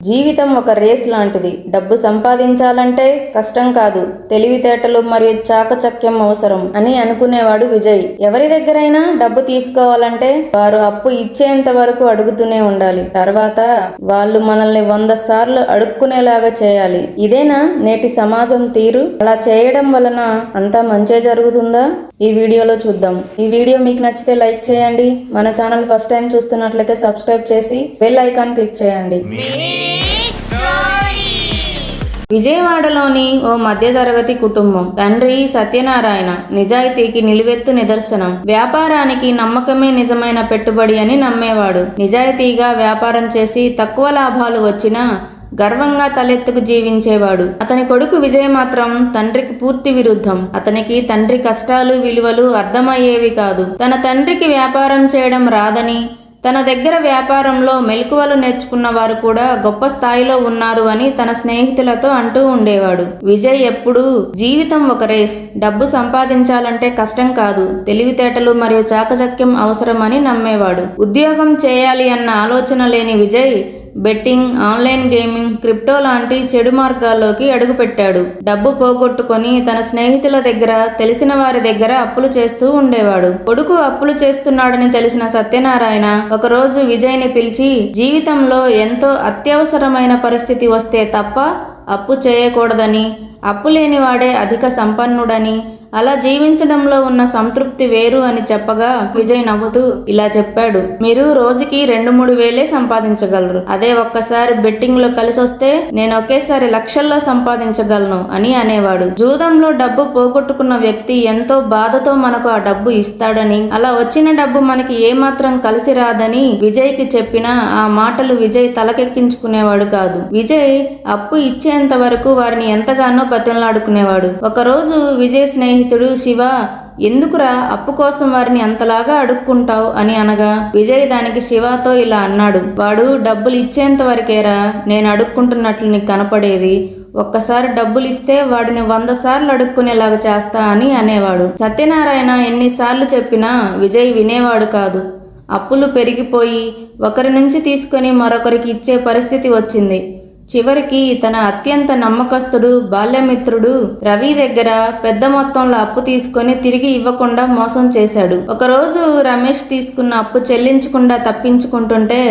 జీవితం ఒక రేస్ లాంటిది. డబ్బు సంపాదించాలంటే కష్టం కాదు, తెలివితేటలు మరియు చాకచక్యం అవసరం అని అనుకునేవాడు విజయ్. ఎవరి దగ్గరైనా డబ్బు తీసుకోవాలంటే వారు అప్పు ఇచ్చేంత వరకు అడుగుతూనే ఉండాలి. తర్వాత వాళ్ళు మనల్ని 100 సార్లు అడుక్కునేలాగా చేయాలి. ఇదేనా నేటి సమాజం తీరు? అలా చేయడం వలన అంతా మంచే జరుగుతుందా? ఈ వీడియోలో చూద్దాం. ఈ వీడియో మీకు నచ్చితే లైక్ చేయండి. మన ఛానల్ ఫస్ట్ టైం చూస్తున్నట్లయితే సబ్స్క్రైబ్ చేసి బెల్ ఐకాన్ క్లిక్ చేయండి. విజయవాడలోని ఓ మధ్యతరగతి కుటుంబం. తండ్రి సత్యనారాయణ నిజాయితీకి నిలువెత్తు నిదర్శనం. వ్యాపారానికి నమ్మకమే నిజమైన పెట్టుబడి అని నమ్మేవాడు. నిజాయితీగా వ్యాపారం చేసి తక్కువ లాభాలు వచ్చినా గర్వంగా తలెత్తుకు జీవించేవాడు. అతని కొడుకు విజయ్ మాత్రం తండ్రికి పూర్తి విరుద్ధం. అతనికి తండ్రి కష్టాలు విలువలు అర్థమయ్యేవి కాదు. తన తండ్రికి వ్యాపారం చేయడం రాదని, తన దగ్గర వ్యాపారంలో మెలకువలు నేర్చుకున్న వారు కూడా గొప్ప స్థాయిలో ఉన్నారు అని తన స్నేహితులతో అంటూ ఉండేవాడు. విజయ్ ఎప్పుడూ జీవితం ఒక రేస్, డబ్బు సంపాదించాలంటే కష్టం కాదు, తెలివితేటలు మరియు చాకచక్యం అవసరమని నమ్మేవాడు. ఉద్యోగం చేయాలి అన్న ఆలోచన లేని Vijay betting, online gaming, crypto లాంటి చెడు మార్గాల్లోకి అడుగుపెట్టాడు. డబ్బు పోగొట్టుకొని తన స్నేహితుల దగ్గర, తెలిసిన వారి దగ్గర అప్పులు చేస్తూ ఉండేవాడు. కొడుకు అప్పులు చేస్తున్నాడని తెలిసిన సత్యనారాయణ ఒకరోజు విజయ్ని పిలిచి, జీవితంలో ఎంతో అత్యవసరమైన పరిస్థితి వస్తే తప్ప అప్పు చేయకూడదని, అప్పు లేనివాడే అధిక సంపన్నుడని, అలా జీవించడంలో ఉన్న సంతృప్తి వేరు అని చెప్పగా విజయ్ నవ్వుతూ ఇలా చెప్పాడు, మీరు రోజుకి 2-3 వేలే సంపాదించగలరు. అదే ఒక్కసారి బెట్టింగ్ లో కలిసొస్తే నేను ఒకేసారి లక్షల్లో సంపాదించగలను అని అనేవాడు. జూదంలో డబ్బు పోగొట్టుకున్న వ్యక్తి ఎంతో బాధతో మనకు ఆ డబ్బు ఇస్తాడని, అలా వచ్చిన డబ్బు మనకి ఏమాత్రం కలిసి రాదని విజయ్ కి చెప్పినా ఆ మాటలు విజయ్ తలకెక్కించుకునేవాడు కాదు. విజయ్ అప్పు ఇచ్చేంత వరకు వారిని ఎంతగానో బతిమలాడుకునేవాడు. ఒకరోజు విజయ్ స్నేహితుడు శివ, ఎందుకురా అప్పు కోసం వారిని అంతలాగా అడుక్కుంటావు అని అనగా విజయ్ దానికి శివతో ఇలా అన్నాడు, వాడు డబ్బులు ఇచ్చేంత వరకేరా నేను అడుక్కుంటున్నట్లు నీకు కనపడేది. ఒక్కసారి డబ్బులు ఇస్తే వాడిని 100 సార్లు అడుక్కునేలాగా చేస్తా అని అనేవాడు. సత్యనారాయణ ఎన్నిసార్లు చెప్పినా విజయ్ వినేవాడు కాదు. అప్పులు పెరిగిపోయి ఒకరి నుంచి తీసుకొని మరొకరికి ఇచ్చే పరిస్థితి వచ్చింది. చివరికి తన అత్యంత నమ్మకస్తుడు, బాల్యమిత్రుడు రవి దగ్గర పెద్ద మొత్తంలో అప్పు తీసుకొని తిరిగి ఇవ్వకుండా మోసం చేశాడు. ఒకరోజు రమేష్ తీసుకున్న అప్పు చెల్లించకుండా తప్పించుకుంటుంటే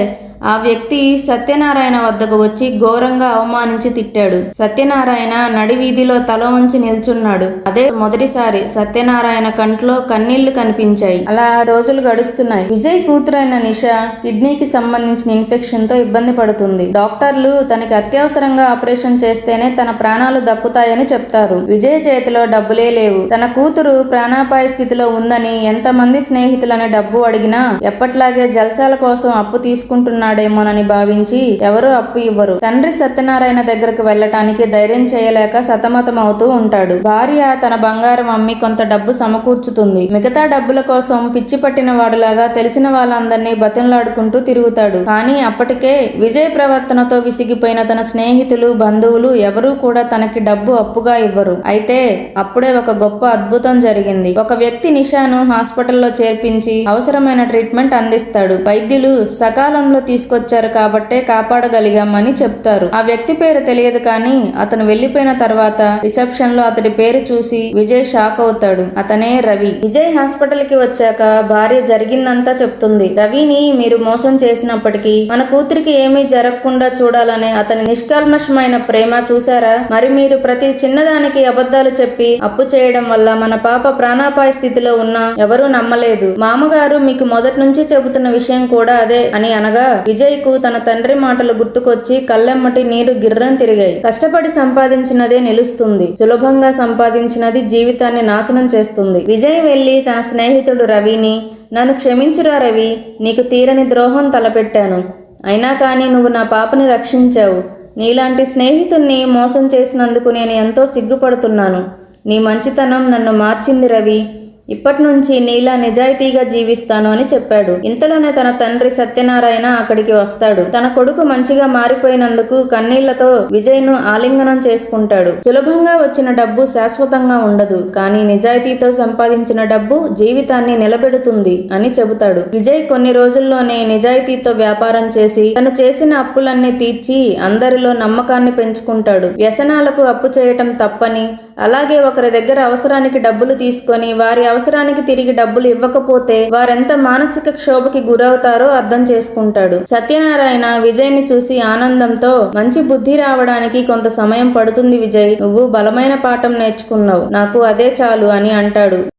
ఆ వ్యక్తి సత్యనారాయణ వద్దకు వచ్చి ఘోరంగా అవమానించి తిట్టాడు. సత్యనారాయణ నడివీధిలో తల వంచి నిల్చున్నాడు. అదే మొదటిసారి సత్యనారాయణ కంట్లో కన్నీళ్లు కనిపించాయి. అలా రోజులు గడుస్తున్నాయి. విజయ్ కూతురైన నిష కిడ్నీకి సంబంధించిన ఇన్ఫెక్షన్ తో ఇబ్బంది పడుతుంది. డాక్టర్లు తనకి అత్యవసరంగా ఆపరేషన్ చేస్తేనే తన ప్రాణాలు దక్కుతాయని చెప్తారు. విజయ్ చేతిలో డబ్బులే లేవు. తన కూతురు ప్రాణాపాయ స్థితిలో ఉందని ఎంతమంది స్నేహితులని డబ్బు అడిగినా ఎప్పట్లాగే జల్సాల కోసం అప్పు తీసుకుంటున్నాడేమోనని భావించి ఎవరూ అప్పు ఇవ్వరు. తండ్రి సత్యనారాయణ దగ్గరకు వెళ్లటానికి ధైర్యం చేయలేక సతమతం అవుతూ ఉంటాడు. భార్య తన బంగారం అమ్మి కొంత డబ్బు సమకూర్చుతుంది. మిగతా డబ్బుల కోసం పిచ్చి పట్టిన వాడులాగా తెలిసిన వాళ్ళందరినీ బతిమలాడుకుంటూ తిరుగుతాడు. కానీ అప్పటికే విజయ్ ప్రవర్తనతో విసిగిపోయిన తన స్నేహితులు, బంధువులు ఎవరూ కూడా తనకి డబ్బు అప్పుగా ఇవ్వరు. అయితే అప్పుడే ఒక గొప్ప అద్భుతం జరిగింది. ఒక వ్యక్తి నిషాను హాస్పిటల్లో చేర్పించి అవసరమైన ట్రీట్మెంట్ అందిస్తాడు. వైద్యులు సకాలంలో తీసుకొచ్చారు కాబట్టే కాపాడగలిగామని చెప్తారు. ఆ వ్యక్తి పేరు తెలియదు కానీ అతను వెళ్లిపోయిన తర్వాత రిసెప్షన్ లో అతడి పేరు చూసి విజయ్ షాక్ అవుతాడు. అతనే రవి. విజయ్ హాస్పిటల్ కి వచ్చాక భార్య జరిగిందంతా చెప్తుంది. రవిని మీరు మోసం చేసినప్పటికీ మన కూతురికి ఏమీ జరగకుండా చూడాలనే అతని నిష్కల్మషమైన ప్రేమ చూసారా? మరి మీరు ప్రతి చిన్నదానికి అబద్ధాలు చెప్పి అప్పు చేయడం వల్ల మన పాప ప్రాణాపాయ స్థితిలో ఉన్నా ఎవరూ నమ్మలేదు. మామగారు మీకు మొదటి నుంచి చెబుతున్న విషయం కూడా అదే అని అనగా విజయ్ కు తన తండ్రి మాటలు గుర్తుకొచ్చి కళ్ళెమ్మటి నీరు గిర్రం తిరిగాయి. కష్టపడి సంపాదించినదే నిలుస్తుంది, సులభంగా సంపాదించినది జీవితాన్ని నాశనం చేస్తుంది. విజయ్ వెళ్లి తన స్నేహితుడు రవిని, నన్ను క్షమించురా రవి, నీకు తీరని ద్రోహం తలపెట్టాను. అయినా కానీ నువ్వు నా పాపని రక్షించావు. నీలాంటి స్నేహితుణ్ణి మోసం చేసినందుకు నేను ఎంతో సిగ్గుపడుతున్నాను. నీ మంచితనం నన్ను మార్చింది రవి. ఇప్పటి నుంచి నీలా నిజాయితీగా జీవిస్తాను అని చెప్పాడు. ఇంతలోనే తన తండ్రి సత్యనారాయణ అక్కడికి వస్తాడు. తన కొడుకు మంచిగా మారిపోయినందుకు కన్నీళ్లతో విజయ్ను ఆలింగనం చేసుకుంటాడు. సులభంగా వచ్చిన డబ్బు శాశ్వతంగా ఉండదు, కానీ నిజాయితీతో సంపాదించిన డబ్బు జీవితాన్ని నిలబెడుతుంది అని చెబుతాడు. విజయ్ కొన్ని రోజుల్లోనే నిజాయితీతో వ్యాపారం చేసి తను చేసిన అప్పులన్నీ తీర్చి అందరిలో నమ్మకాన్ని పెంచుకుంటాడు. వ్యసనాలకు అప్పు చేయటం తప్పని, అలాగే ఒకరి దగ్గర అవసరానికి డబ్బులు తీసుకొని వారి అవసరానికి తిరిగి డబ్బులు ఇవ్వకపోతే వారెంత మానసిక క్షోభకి గురవుతారో అర్థం చేసుకుంటాడు. సత్యనారాయణ విజయ్ని చూసి ఆనందంతో, మంచి బుద్ధి రావడానికి కొంత సమయం పడుతుంది విజయ్, నువ్వు బలమైన పాఠం నేర్చుకున్నావు, నాకు అదే చాలు అని అంటాడు.